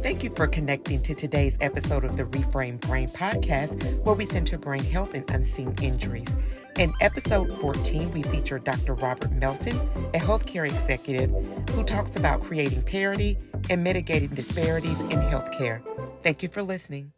Thank you for connecting to today's episode of the Reframed Brain podcast, where we center brain health and unseen injuries. In episode 14, we feature Dr. Robert Melton, a healthcare executive who talks about creating parity and mitigating disparities in healthcare. Thank you for listening.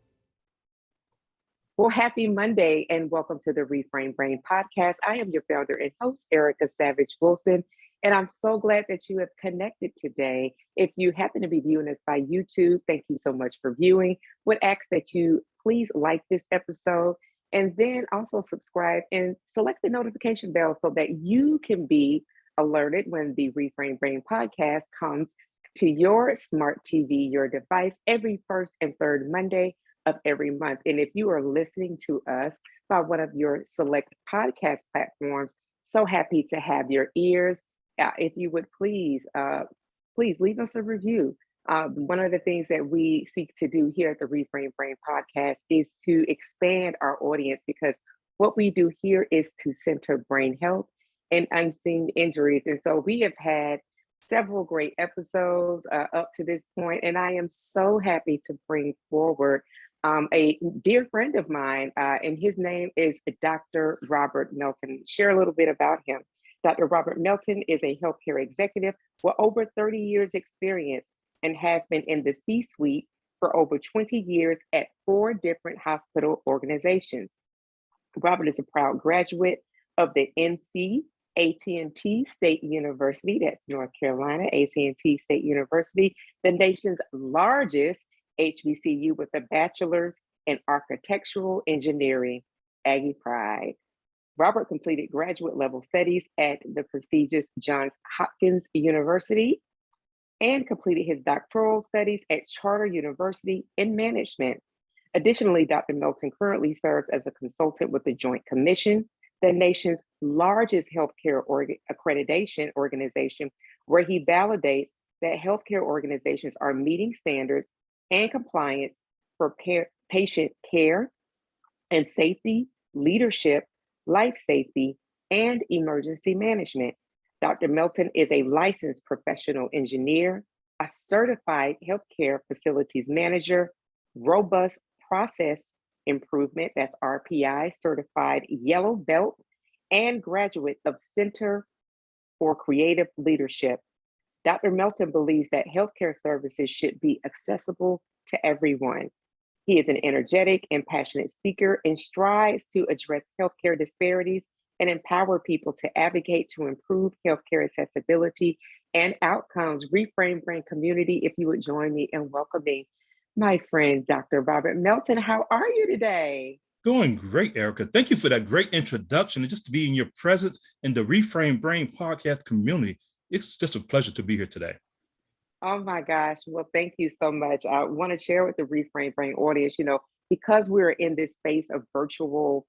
Well, happy Monday and welcome to the Reframed Brain podcast. I am your founder and host, Erica Savage Wilson, and I'm so glad that you have connected today. If you happen to be viewing us by YouTube, thank you so much for viewing. Would ask that you please like this episode and then also subscribe and select the notification bell so that you can be alerted when the Reframed Brain podcast comes to your smart TV, your device, every first and third Monday of every month. And if you are listening to us by one of your select podcast platforms, so happy to have your ears. If you would please leave us a review. One of the things that we seek to do here at the Reframed Brain podcast is to expand our audience, because what we do here is to center brain health and unseen injuries. And so we have had several great episodes up to this point, and I am so happy to bring forward a dear friend of mine, and his name is Dr. Robert Melton. Share a little bit about him. Dr. Robert Melton is a healthcare executive with over 30 years experience and has been in the C-suite for over 20 years at 4 different hospital organizations. Robert is a proud graduate of the NC A&T State University, that's North Carolina, A&T State University, the nation's largest HBCU with a bachelor's in architectural engineering, Aggie Pride. Robert completed graduate level studies at the prestigious Johns Hopkins University and completed his doctoral studies at Charter University in management. Additionally, Dr. Melton currently serves as a consultant with the Joint Commission, the nation's largest healthcare accreditation organization, where he validates that healthcare organizations are meeting standards and compliance for patient care and safety, leadership, life safety, and emergency management. Dr. Melton is a licensed professional engineer, a certified healthcare facilities manager, robust process improvement, that's RPI, certified yellow belt, and graduate of Center for Creative Leadership. Dr. Melton believes that healthcare services should be accessible to everyone. He is an energetic and passionate speaker and strives to address healthcare disparities and empower people to advocate to improve healthcare accessibility and outcomes. Reframed Brain community, if you would join me in welcoming my friend, Dr. Robert Melton. How are you today? Doing great, Erica. Thank you for that great introduction, and just to be in your presence in the Reframed Brain podcast community. It's just a pleasure to be here today. Oh my gosh. Well, thank you so much. I want to share with the Reframed Brain audience, because we're in this space of virtual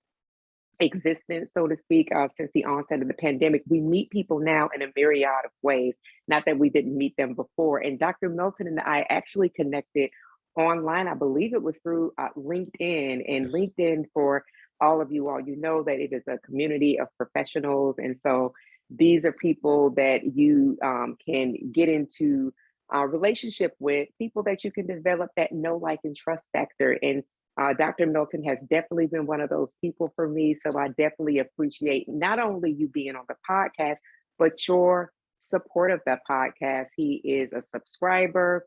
existence, so to speak, since the onset of the pandemic, we meet people now in a myriad of ways, not that we didn't meet them before. And Dr. Melton and I actually connected online. I believe it was through LinkedIn, and Yes. LinkedIn, for all of you all, you know that it is a community of professionals. And so these are people that you can get into relationship with, people that you can develop that know, like, and trust factor. And Dr. Melton has definitely been one of those people for me. So I definitely appreciate not only you being on the podcast, but your support of the podcast. He is a subscriber.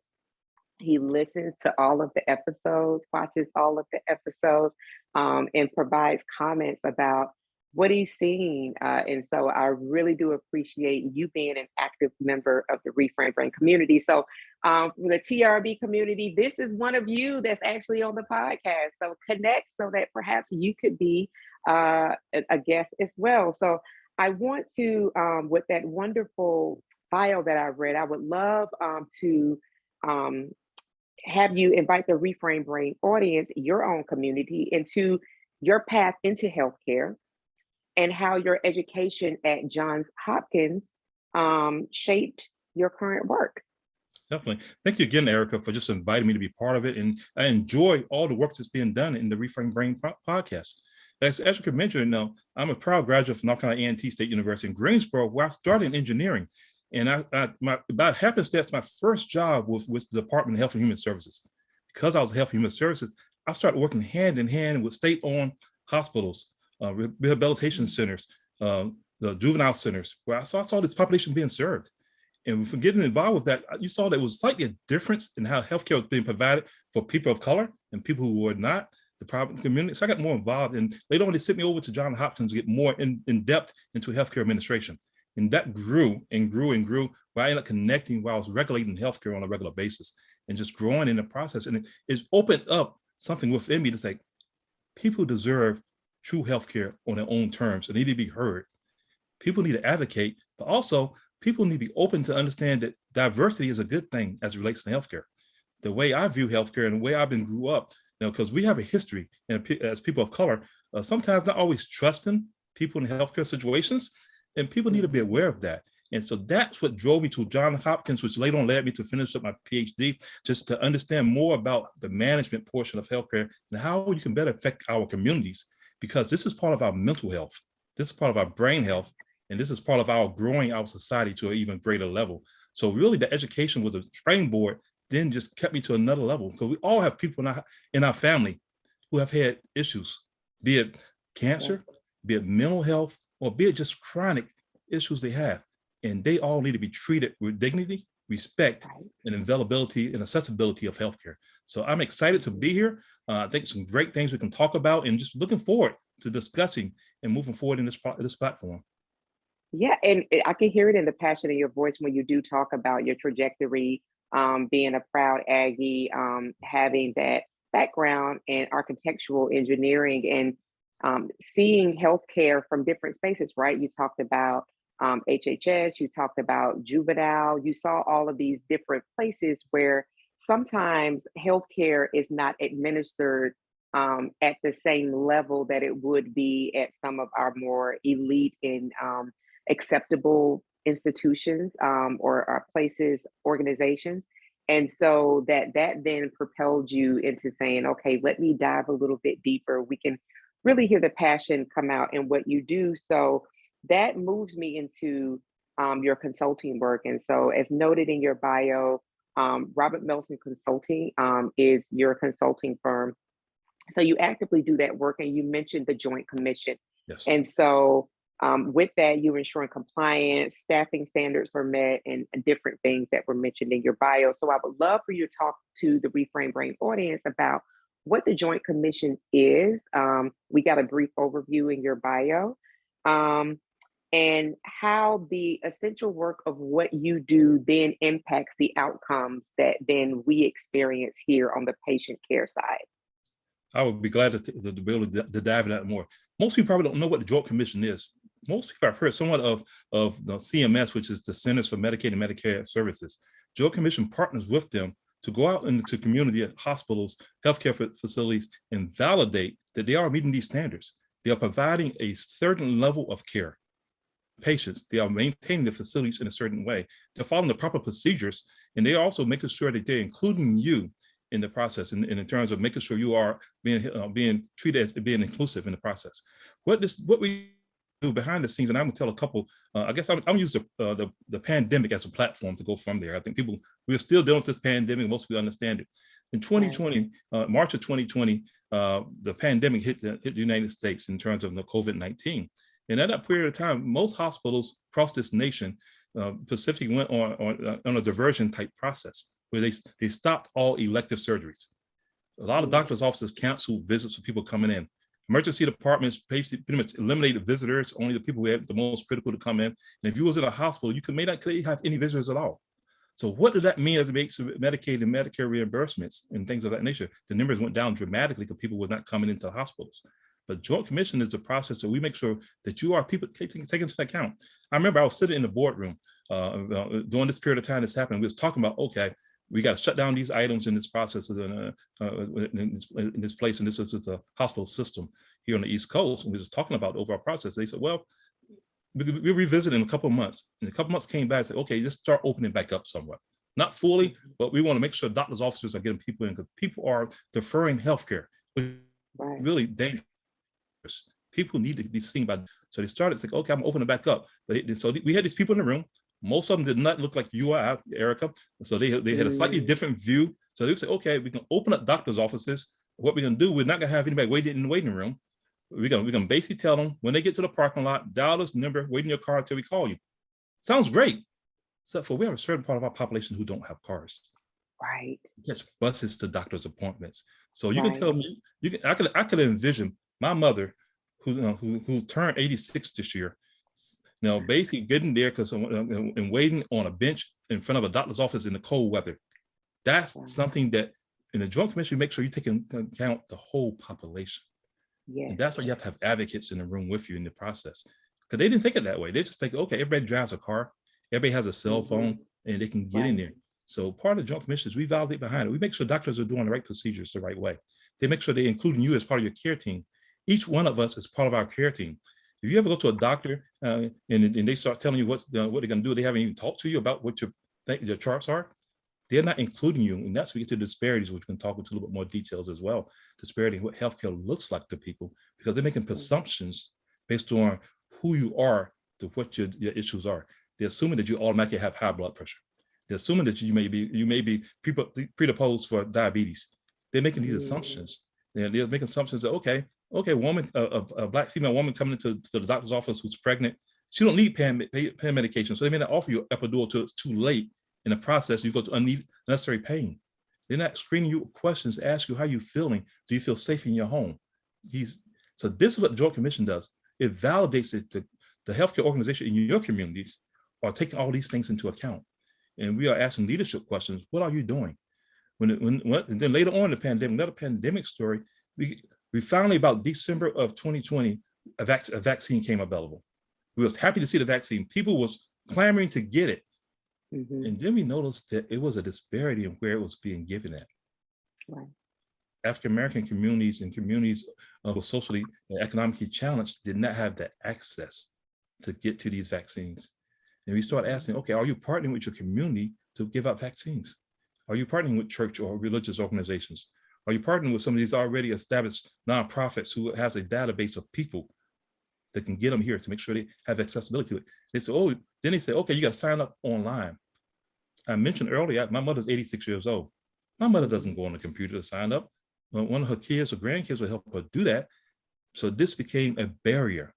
He listens to all of the episodes, watches all of the episodes, and provides comments about what he's seen. And so I really do appreciate you being an active member of the Reframed Brain community. So from the TRB community, this is one of you that's actually on the podcast. So connect so that perhaps you could be a guest as well. So I want to, with that wonderful bio that I read, I would love to have you invite the Reframed Brain audience, your own community, into your path into healthcare, and how your education at Johns Hopkins shaped your current work. Definitely. Thank you again, Erica, for just inviting me to be part of it. And I enjoy all the work that's being done in the Reframed Brain podcast. As you mentioned, I'm a proud graduate from North Carolina A&T State University in Greensboro, where I started in engineering. And about happenstance, my first job was with the Department of Health and Human Services. Because I was Health and Human Services, I started working hand in hand with state-owned hospitals, rehabilitation centers, the juvenile centers, where I saw this population being served. And from getting involved with that, you saw that it was slightly a difference in how healthcare was being provided for people of color and people who were not the private community. So I got more involved, and later on they sent me over to Johns Hopkins to get more in depth into healthcare administration. And that grew and grew and grew, where I ended up connecting while I was regulating healthcare on a regular basis and just growing in the process. And it's opened up something within me to say, people deserve true healthcare on their own terms and they need to be heard. People need to advocate, but also people need to be open to understand that diversity is a good thing as it relates to healthcare. The way I view healthcare and the way I've been grew up, because we have a history as people of color, sometimes not always trusting people in healthcare situations, and people need to be aware of that. And so that's what drove me to Johns Hopkins, which later on led me to finish up my PhD, just to understand more about the management portion of healthcare and how you can better affect our communities, because this is part of our mental health, this is part of our brain health, and this is part of our growing our society to an even greater level. So really the education was a springboard, then just kept me to another level, because we all have people in our family who have had issues, be it cancer, be it mental health, or be it just chronic issues they have. And they all need to be treated with dignity, respect, and availability and accessibility of healthcare. So I'm excited to be here. I think some great things we can talk about, and just looking forward to discussing and moving forward in this platform. Yeah, and I can hear it in the passion in your voice when you do talk about your trajectory, being a proud Aggie, having that background in architectural engineering, and seeing healthcare from different spaces, right? You talked about HHS, you talked about juvenile, you saw all of these different places where sometimes healthcare is not administered at the same level that it would be at some of our more elite and acceptable institutions or places, organizations. And so that then propelled you into saying, okay, let me dive a little bit deeper. We can really hear the passion come out in what you do. So that moves me into your consulting work. And so as noted in your bio, Robert Melton Consulting is your consulting firm. So you actively do that work, and you mentioned the Joint Commission. Yes. And so with that, you're ensuring compliance, staffing standards are met, and different things that were mentioned in your bio. So I would love for you to talk to the Reframed Brain audience about what the Joint Commission is. We got a brief overview in your bio, and how the essential work of what you do then impacts the outcomes that then we experience here on the patient care side. I would be glad to be able to dive into that more. Most people probably don't know what the Joint Commission is. Most people have heard somewhat of the CMS, which is the Centers for Medicaid and Medicare Services. Joint Commission partners with them to go out into community hospitals, healthcare facilities, and validate that they are meeting these standards. They are providing a certain level of care. Patients, they are maintaining the facilities in a certain way. They're following the proper procedures, and they're also making sure that they're including you in the process, and in terms of making sure you are being treated as being inclusive in the process. What we do behind the scenes, and I'm gonna tell a couple. I guess I'm gonna use the pandemic as a platform to go from there. I think we're still dealing with this pandemic. Most people understand it. In 2020, March of 2020, the pandemic hit the United States in terms of the COVID-19. And at that period of time, most hospitals across this nation specifically went on a diversion type process, where they stopped all elective surgeries. A lot of doctors' offices canceled visits for people coming in. Emergency departments pretty much eliminated visitors, only the people who had the most critical to come in. And if you was in a hospital, you may not have any visitors at all. So what did that mean as it makes Medicaid and Medicare reimbursements and things of that nature? The numbers went down dramatically because people were not coming into hospitals. But Joint Commission is the process that we make sure that you are people taking into account. I remember I was sitting in the boardroom during this period of time this happened. We was talking about, okay, we got to shut down these items in this process in this place, and this is a hospital system here on the East Coast. And we was talking about the overall process. They said, well, we revisit in a couple of months. And a couple of months came back and said, okay, let's start opening back up somewhat. Not fully, but we want to make sure doctors' officers are getting people in, because people are deferring healthcare, which is really dangerous. People need to be seen by. So they started saying, okay, I'm opening back up. So we had these people in the room. Most of them did not look like you or I, Erica. So they had a slightly different view. So they would say, okay, we can open up doctor's offices. What we're gonna do, we're not gonna have anybody waiting in the waiting room. We're gonna basically tell them when they get to the parking lot, dial this number, wait in your car until we call you. Sounds great. Except for we have a certain part of our population who don't have cars. Right. Catch buses to doctor's appointments. So you can tell me, I could envision my mother who turned 86 this year, basically getting there and waiting on a bench in front of a doctor's office in the cold weather. That's something that in the Joint Commission, make sure you take into account the whole population. Yeah. And that's why you have to have advocates in the room with you in the process. Because they didn't think it that way. They just think, okay, everybody drives a car, everybody has a cell phone, and they can get in there. So part of the Joint Commission is we validate behind it. We make sure doctors are doing the right procedures the right way. They make sure they include you as part of your care team. Each one of us is part of our care team. If you ever go to a doctor and they start telling you what they're going to do, they haven't even talked to you about what your charts are, they're not including you. And that's where we get to disparities, which we can talk into a little bit more details as well. Disparity in what healthcare looks like to people, because they're making presumptions based on who you are to what your issues are. They're assuming that you automatically have high blood pressure. They're assuming that you may be predisposed for diabetes. They're making these assumptions. They're making assumptions that, okay, woman, a Black female woman coming into the doctor's office who's pregnant, she don't need pain medication. So they may not offer you epidural till it's too late in the process. You go to unnecessary pain. They're not screening you with questions, ask you how you feeling. Do you feel safe in your home? So this is what the Joint Commission does. It validates that the healthcare organization in your communities are taking all these things into account. And we are asking leadership questions. What are you doing? And then later on in the pandemic, another pandemic story, we finally, about December of 2020, a vaccine came available. We was happy to see the vaccine. People was clamoring to get it. And then we noticed that it was a disparity in where it was being given at. Right. African-American communities and communities who were socially and economically challenged did not have the access to get to these vaccines. And we start asking, okay, are you partnering with your community to give out vaccines? Are you partnering with church or religious organizations? Are you partnering with some of these already established nonprofits who has a database of people that can get them here to make sure they have accessibility to it? They say, then they say, okay, you got to sign up online. I mentioned earlier, my mother's 86 years old. My mother doesn't go on the computer to sign up. But one of her kids or grandkids will help her do that. So this became a barrier.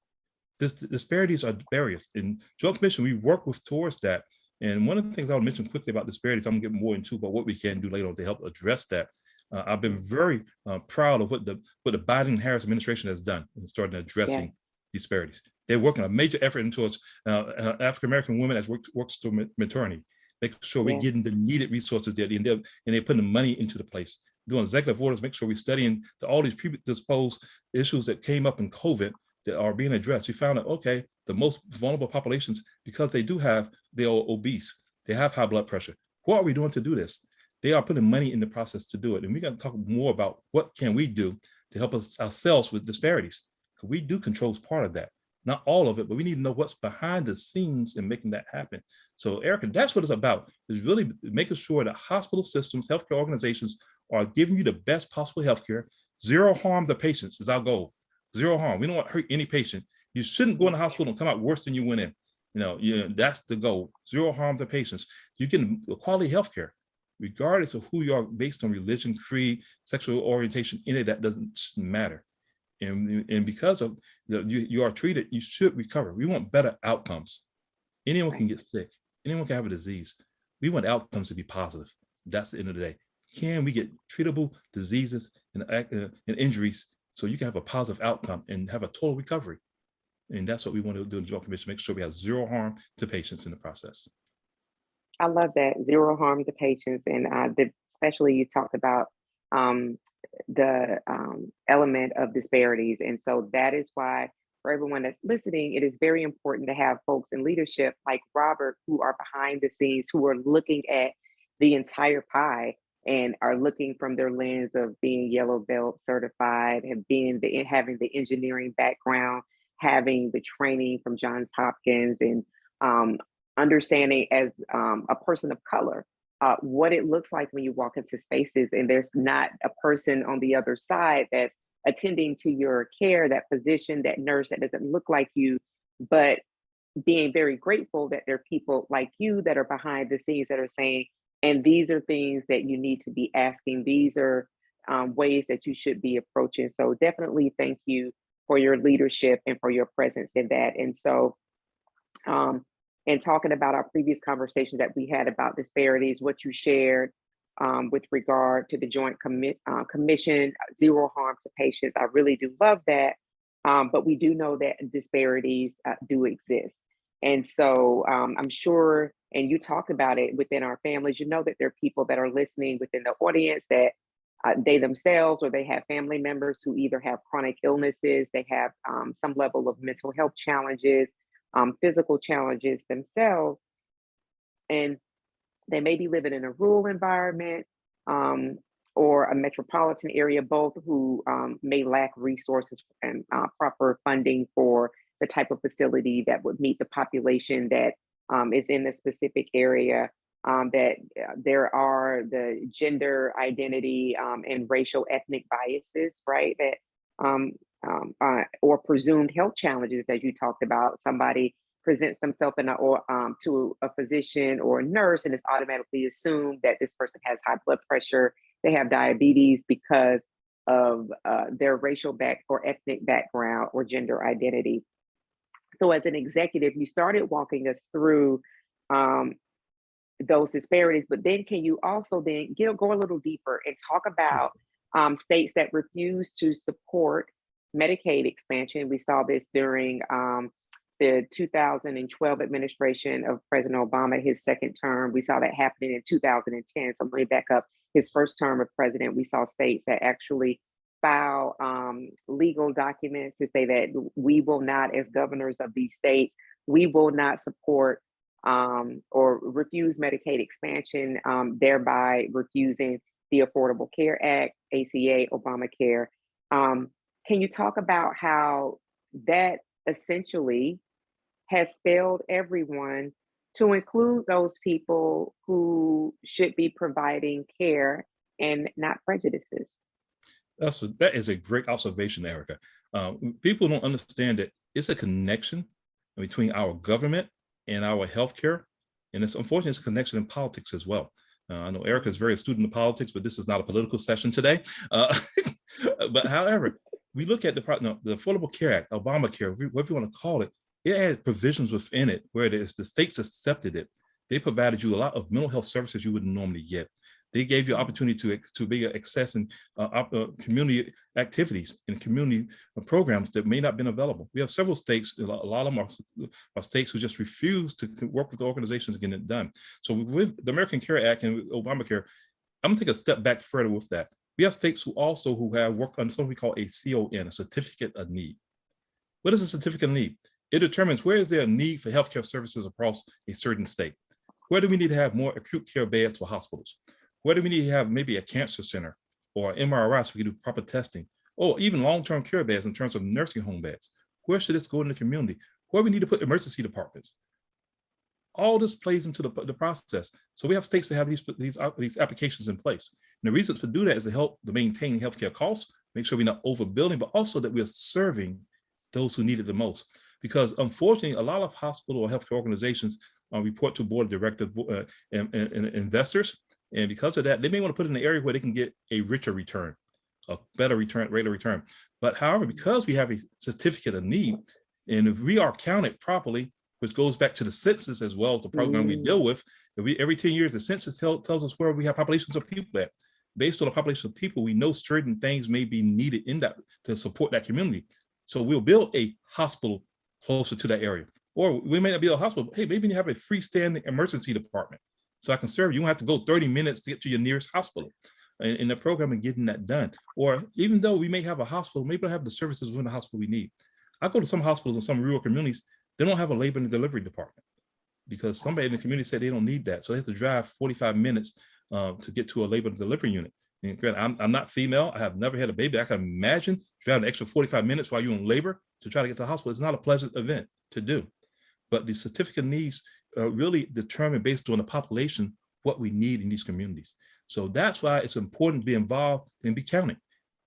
Disparities are barriers. In Joint Commission, we work towards that. And one of the things I'll mention quickly about disparities, I'm gonna get more into about what we can do later on to help address that. I've been very proud of what the Biden and Harris administration has done in starting addressing disparities. They're working a major effort towards African-American women as works through maternity, making sure we're getting the needed resources there, and they're putting the money into the place. Doing executive orders, make sure we're studying all these predisposed issues that came up in COVID that are being addressed. We found that, okay, the most vulnerable populations, because they are obese, they have high blood pressure. What are we doing to do this? They are putting money in the process to do it. And we're going to talk more about what can we do to help ourselves with disparities. Because we do control part of that. Not all of it, but we need to know what's behind the scenes in making that happen. So Erica, that's what it's about, is really making sure that hospital systems, healthcare organizations are giving you the best possible healthcare. Zero harm to patients is our goal. Zero harm. We don't want to hurt any patient. You shouldn't go in the hospital and come out worse than you went in. That's the goal. Zero harm to patients. You get quality healthcare, regardless of who you are, based on religion, creed, sexual orientation. Any of that doesn't matter. And because of you are treated, you should recover. We want better outcomes. Anyone can get sick. Anyone can have a disease. We want outcomes to be positive. That's the end of the day. Can we get treatable diseases and injuries so you can have a positive outcome and have a total recovery? And that's what we want to do in the Joint Commission, make sure we have zero harm to patients in the process. I love that, zero harm to patients. And especially you talked about the element of disparities. And so that is why, for everyone that's listening, it is very important to have folks in leadership like Robert, who are behind the scenes, who are looking at the entire pie and are looking from their lens of being yellow belt certified, and having the engineering background, having the training from Johns Hopkins, and understanding as a person of color what it looks like when you walk into spaces and there's not a person on the other side that's attending to your care, that physician, that nurse that doesn't look like you, but being very grateful that there are people like you that are behind the scenes that are saying, and these are things that you need to be asking. These are ways that you should be approaching. So definitely thank you for your leadership and for your presence in that. And so, and talking about our previous conversation that we had about disparities, what you shared with regard to the Joint Commission, zero harm to patients, I really do love that. But we do know that disparities do exist. And so I'm sure, and you talked about it within our families, you know that there are people that are listening within the audience that they themselves or they have family members who either have chronic illnesses, they have some level of mental health challenges, physical challenges themselves, and they may be living in a rural environment or a metropolitan area, both who may lack resources and proper funding for the type of facility that would meet the population that is in the specific area. That there are the gender identity and racial ethnic biases, right? That or presumed health challenges, as you talked about. Somebody presents themselves to a physician or a nurse, and it's automatically assumed that this person has high blood pressure, they have diabetes because of their racial or ethnic background or gender identity. So as an executive, you started walking us through those disparities, but then can you also then go a little deeper and talk about states that refuse to support Medicaid expansion? We saw this during the 2012 administration of President Obama, his second term. We saw that happening in 2010. So let me back up. His first term of president, we saw states that actually file legal documents to say that we will not, as governors of these states, we will not support or refuse Medicaid expansion, thereby refusing the Affordable Care Act, ACA, Obamacare. Can you talk about how that essentially has failed everyone to include those people who should be providing care and not prejudices? That is a great observation, Erica. People don't understand that it's a connection between our government and our healthcare, and it's unfortunately it's a connection in politics as well. I know Erica is very astute in politics, but this is not a political session today. But however, we look at the Affordable Care Act, Obamacare, whatever you want to call it, it had provisions within it where the states accepted it. They provided you a lot of mental health services you wouldn't normally get. They gave you opportunity to be accessing community activities and community programs that may not have been available. We have several states, a lot of them are states who just refuse to work with the organizations to get it done. So with the American Care Act and Obamacare, I'm gonna take a step back further with that. We have states who have worked on something we call a CON, a certificate of need. What is a certificate of need? It determines where is there a need for healthcare services across a certain state. Where do we need to have more acute care beds for hospitals? Where do we need to have maybe a cancer center or MRI so we can do proper testing, or even long-term care beds in terms of nursing home beds? Where should this go in the community? Where we need to put emergency departments? All this plays into the process. So we have states that have these applications in place. And the reasons to do that is to help to maintain healthcare costs, make sure we're not overbuilding, but also that we are serving those who need it the most. Because unfortunately, a lot of hospital or healthcare organizations report to board of directors and investors. And because of that, they may want to put it in an area where they can get a richer return, a better return, rate of return. But however, because we have a certificate of need, and if we are counted properly, which goes back to the census as well as the program we deal with, every 10 years, the census tells us where we have populations of people at. Based on the population of people, we know certain things may be needed in that to support that community. So we'll build a hospital closer to that area. Or we may not build a hospital, but hey, maybe you have a freestanding emergency department. So I can serve you. You don't have to go 30 minutes to get to your nearest hospital. In the program and getting that done. Or even though we may have a hospital, maybe don't have the services within the hospital we need. I go to some hospitals in some rural communities, they don't have a labor and delivery department because somebody in the community said they don't need that. So they have to drive 45 minutes to get to a labor and delivery unit. And I'm not female. I have never had a baby. I can imagine driving an extra 45 minutes while you're in labor to try to get to the hospital. It's not a pleasant event to do. But the certificate needs really determine based on the population what we need in these communities. So that's why it's important to be involved and be counted.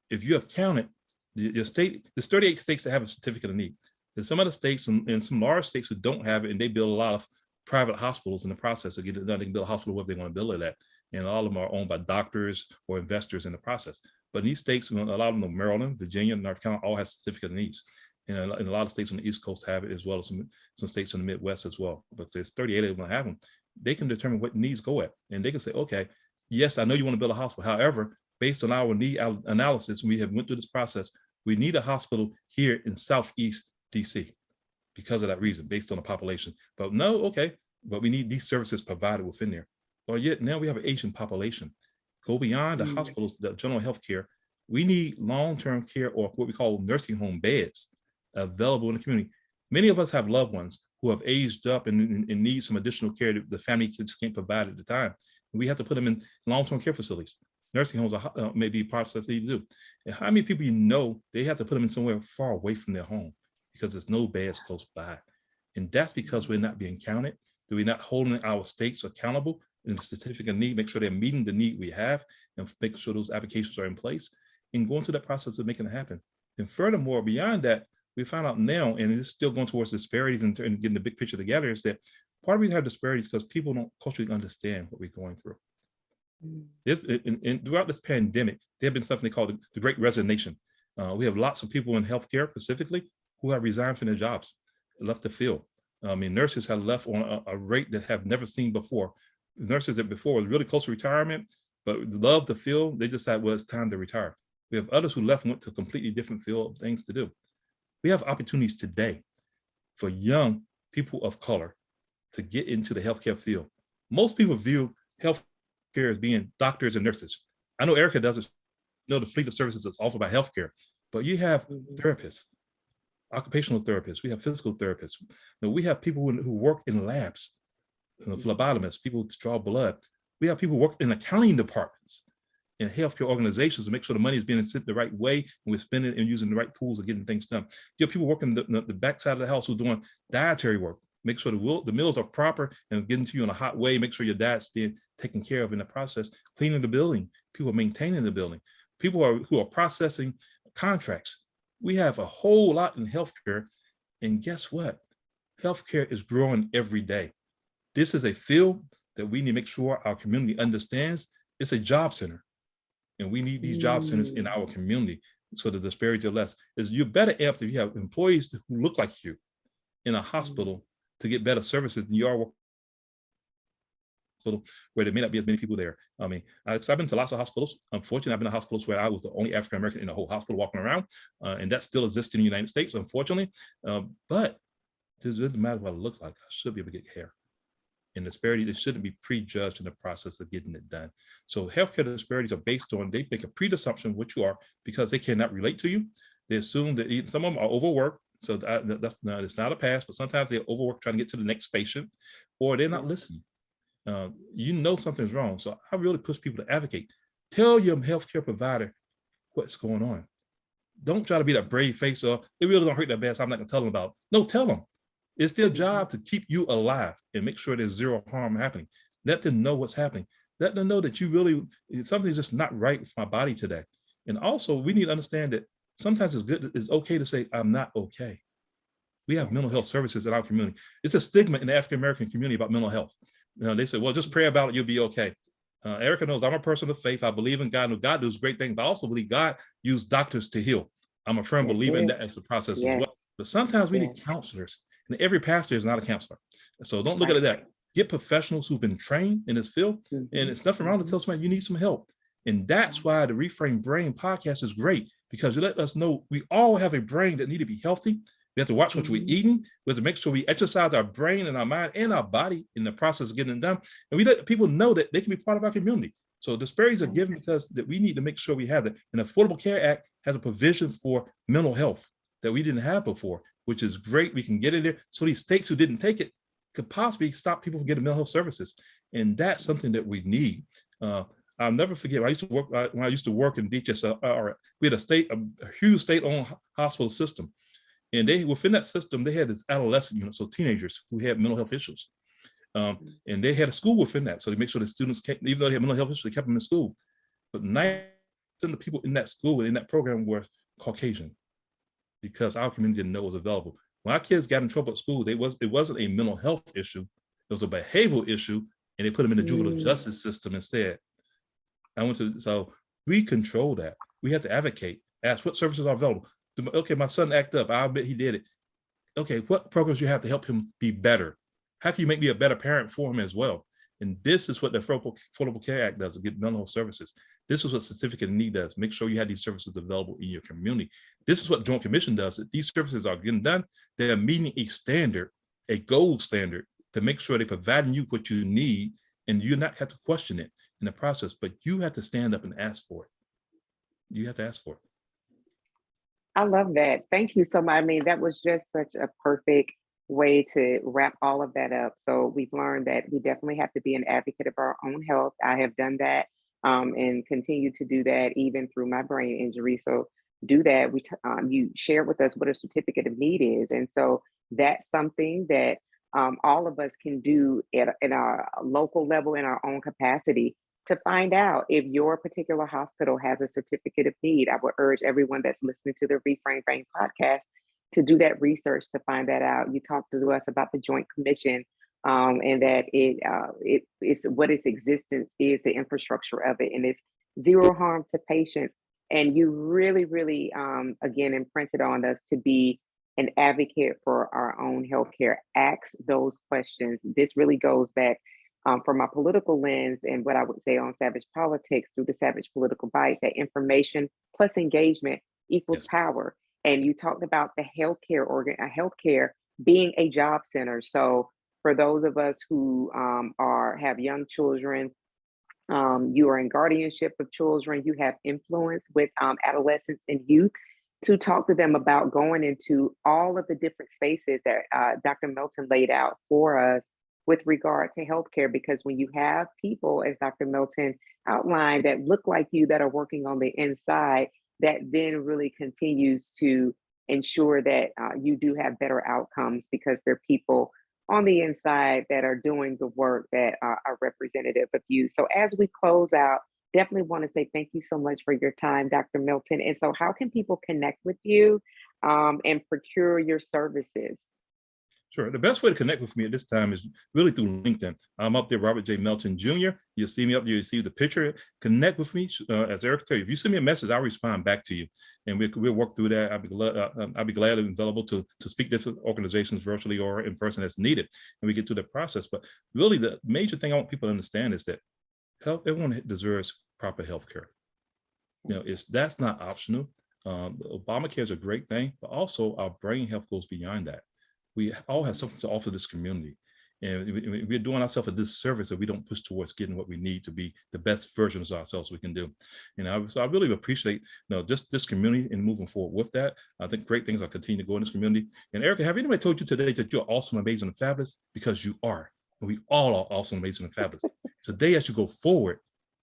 If you're counted, your state, there's 38 states that have a certificate of need. There's some other states and some large states who don't have it, and they build a lot of private hospitals in the process of getting it done. They can build a hospital where they want to build it at. And all of them are owned by doctors or investors in the process. But in these states, a lot of them, Maryland, Virginia, North Carolina, all have certificate of needs. And a lot of states on the East Coast have it, as well as some states in the Midwest as well. But there's 38 of them that have them. They can determine what needs go at. And they can say, okay, yes, I know you want to build a hospital. However, based on our need analysis, we have went through this process. We need a hospital here in Southeast DC because of that reason, based on the population. But no, okay, but we need these services provided within there. Or yet now we have an Asian population. Go beyond the hospitals, the general health care. We need long-term care, or what we call nursing home beds, available in the community. Many of us have loved ones who have aged up and need some additional care that the family kids can't provide at the time. We have to put them in long-term care facilities. Nursing homes are maybe parts that they do. And how many people you know, they have to put them in somewhere far away from their home because there's no beds close by. And that's because we're not being counted. That we're not holding our states accountable in the certificate of need, make sure they're meeting the need we have and making sure those applications are in place and going through that process of making it happen. And furthermore, beyond that, we found out now, and it's still going towards disparities and getting the big picture together, is that part of the reason we have disparities because people don't culturally understand what we're going through. And throughout this pandemic, there have been something they call the Great Resignation. We have lots of people in healthcare specifically who have resigned from their jobs, left the field. I mean, nurses have left on a rate that have never seen before. Nurses that before was really close to retirement, but loved the field, they just said, well, it's time to retire. We have others who left and went to a completely different field of things to do. We have opportunities today for young people of color to get into the healthcare field. Most people view healthcare as being doctors and nurses. I know Erica doesn't know the fleet of services that's offered by healthcare, but you have therapists, occupational therapists, we have physical therapists. Now, we have people who work in labs, phlebotomists, people to draw blood. We have people who work in accounting departments in healthcare organizations to make sure the money is being sent the right way and we're spending and using the right tools and getting things done. You have people working the backside of the house who are doing dietary work, make sure the meals are proper and getting to you in a hot way, make sure your diet's being taken care of in the process, cleaning the building, people maintaining the building, people who are processing contracts. We have a whole lot in healthcare, and guess what? Healthcare is growing every day. This is a field that we need to make sure our community understands. It's a job center, and we need these job centers in our community so the disparities are less. You're better amped if you have employees who look like you in a hospital to get better services than you are where there may not be as many people there. I mean, I've been to lots of hospitals. Unfortunately, I've been to hospitals where I was the only African-American in the whole hospital walking around, and that still exists in the United States, unfortunately. But it doesn't matter what I look like. I should be able to get care. And disparities, it shouldn't be prejudged in the process of getting it done. So healthcare disparities are based on, they make a preassumption of what you are because they cannot relate to you. They assume that some of them are overworked. So it's not a pass, but sometimes they're overworked trying to get to the next patient, or they're not listening. You know something's wrong. So I really push people to advocate. Tell your healthcare provider what's going on. Don't try to be that brave face or it really don't hurt that bad, so I'm not gonna tell them about it. No, tell them. It's their job to keep you alive and make sure there's zero harm happening. Let them know what's happening. Let them know that something's just not right with my body today. And also we need to understand that sometimes it's okay to say, I'm not okay. We have mental health services in our community. It's a stigma in the African-American community about mental health. They say, well, just pray about it, you'll be okay. Erica knows I'm a person of faith. I believe in God, and God does great things, but I also believe God used doctors to heal. I'm a firm believer in that as a process as well. But sometimes we need counselors, and every pastor is not a counselor. So don't look at it that. Get professionals who've been trained in this field, and it's nothing wrong to tell somebody you need some help. And that's why the Reframed Brain podcast is great, because you let us know we all have a brain that need to be healthy. We have to watch what we're eating. We have to make sure we exercise our brain and our mind and our body in the process of getting it done. And we let people know that they can be part of our community. So disparities are given because that we need to make sure we have that. And the Affordable Care Act has a provision for mental health that we didn't have before, which is great. We can get in there. So these states who didn't take it could possibly stop people from getting mental health services. And that's something that we need. I'll never forget, when I used to work in DHS, we had a huge state-owned hospital system. And within that system, they had this adolescent unit, so teenagers who had mental health issues. And they had a school within that. So they make sure the students, even though they had mental health issues, they kept them in school. But 90% of the people in that school and in that program were Caucasian, because our community didn't know it was available. When our kids got in trouble at school, it wasn't a mental health issue. It was a behavioral issue, and they put them in the juvenile justice system instead. So we control that. We have to advocate, ask what services are available. Okay, my son acted up. I admit he did it. Okay, what programs you have to help him be better? How can you make me a better parent for him as well? And this is what the Affordable Care Act does, to get mental health services. This is what Certificate of Need does. Make sure you have these services available in your community. This is what the Joint Commission does. That these services are getting done. They're meeting a standard, a gold standard, to make sure they're providing you what you need, and you not have to question it in the process, but you have to stand up and ask for it. You have to ask for it. I love that. Thank you so much. I mean, that was just such a perfect way to wrap all of that up. So we've learned that we definitely have to be an advocate of our own health. I have done that and continue to do that even through my brain injury. So do that. You shared with us what a certificate of need is. And so that's something that all of us can do in our local level, in our own capacity, to find out if your particular hospital has a certificate of need. I would urge everyone that's listening to the Reframed Brain podcast to do that research to find that out. You talked to us about the Joint Commission and that it's what its existence is, the infrastructure of it, and it's zero harm to patients. And you really, really, again, imprinted on us to be an advocate for our own healthcare. Ask those questions. This really goes back from my political lens and what I would say on Savage Politics through the Savage Political Bite, that information plus engagement equals power. And you talked about the healthcare being a job center. So for those of us who have young children, you are in guardianship of children, you have influence with adolescents and youth, to talk to them about going into all of the different spaces that Dr. Melton laid out for us with regard to healthcare. Because when you have people, as Dr. Melton outlined, that look like you, that are working on the inside, that then really continues to ensure that you do have better outcomes, because there are people on the inside that are doing the work that are representative of you. So as we close out, definitely want to say thank you so much for your time, Dr. Melton. And so how can people connect with you and procure your services? Sure. The best way to connect with me at this time is really through LinkedIn. I'm up there, Robert J. Melton Jr. You'll see me up there, you see the picture. Connect with me. As Eric tell you, if you send me a message, I'll respond back to you. And we'll work through that. I'll be glad and available to speak to different organizations virtually or in person as needed. And we get through the process. But really the major thing I want people to understand is that everyone deserves proper health care. That's not optional. Obamacare is a great thing, but also our brain health goes beyond that. We all have something to offer this community, and we're doing ourselves a disservice if we don't push towards getting what we need to be the best versions of ourselves we can do. So I really appreciate just this community and moving forward with that. I think great things are continuing to go in this community. And Erica, have anybody told you today that you're awesome, amazing, and fabulous? Because you are. And we all are awesome, amazing, and fabulous. So today, as you go forward,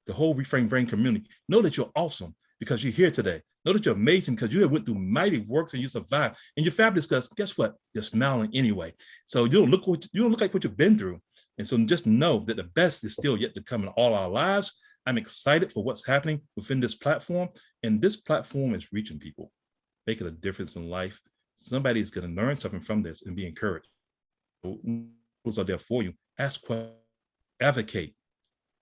the whole Reframed Brain community, know that you're awesome because you're here today. Know that you're amazing because you have went through mighty works and you survived. And you're fabulous because guess what? You're smiling anyway. So you don't look like what you've been through. And so just know that the best is still yet to come in all our lives. I'm excited for what's happening within this platform. And this platform is reaching people, making a difference in life. Somebody is going to learn something from this and be encouraged. Those are there for you. Ask questions, advocate.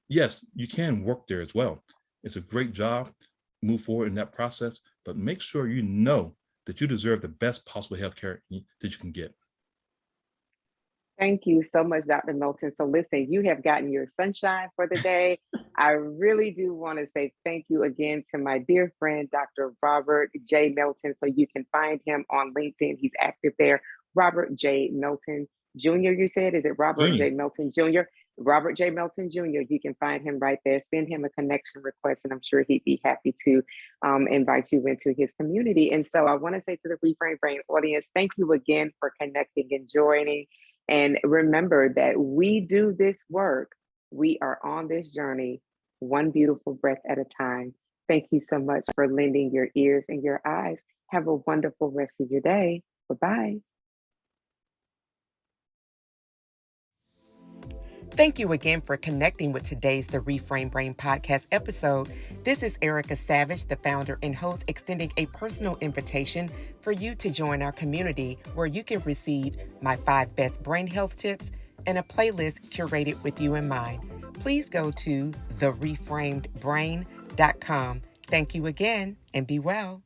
Yes, you can work there as well. It's a great job. Move forward in that process, but make sure you know that you deserve the best possible health care that you can get. Thank you so much, Dr. Melton. So listen, you have gotten your sunshine for the day. I really do want to say thank you again to my dear friend, Dr. Robert J. Melton. So you can find him on LinkedIn. He's active there. Robert J. Melton Jr., you said? Is it Robert J. Melton Jr.? Robert J. Melton Jr., you can find him right there. Send him a connection request, and I'm sure he'd be happy to invite you into his community. And so I want to say to the Reframed Brain audience, thank you again for connecting and joining. And remember that we do this work. We are on this journey, one beautiful breath at a time. Thank you so much for lending your ears and your eyes. Have a wonderful rest of your day. Bye-bye. Thank you again for connecting with today's The Reframed Brain podcast episode. This is Erica Savage, the founder and host, extending a personal invitation for you to join our community where you can receive my 5 best brain health tips and a playlist curated with you in mind. Please go to thereframedbrain.com. Thank you again and be well.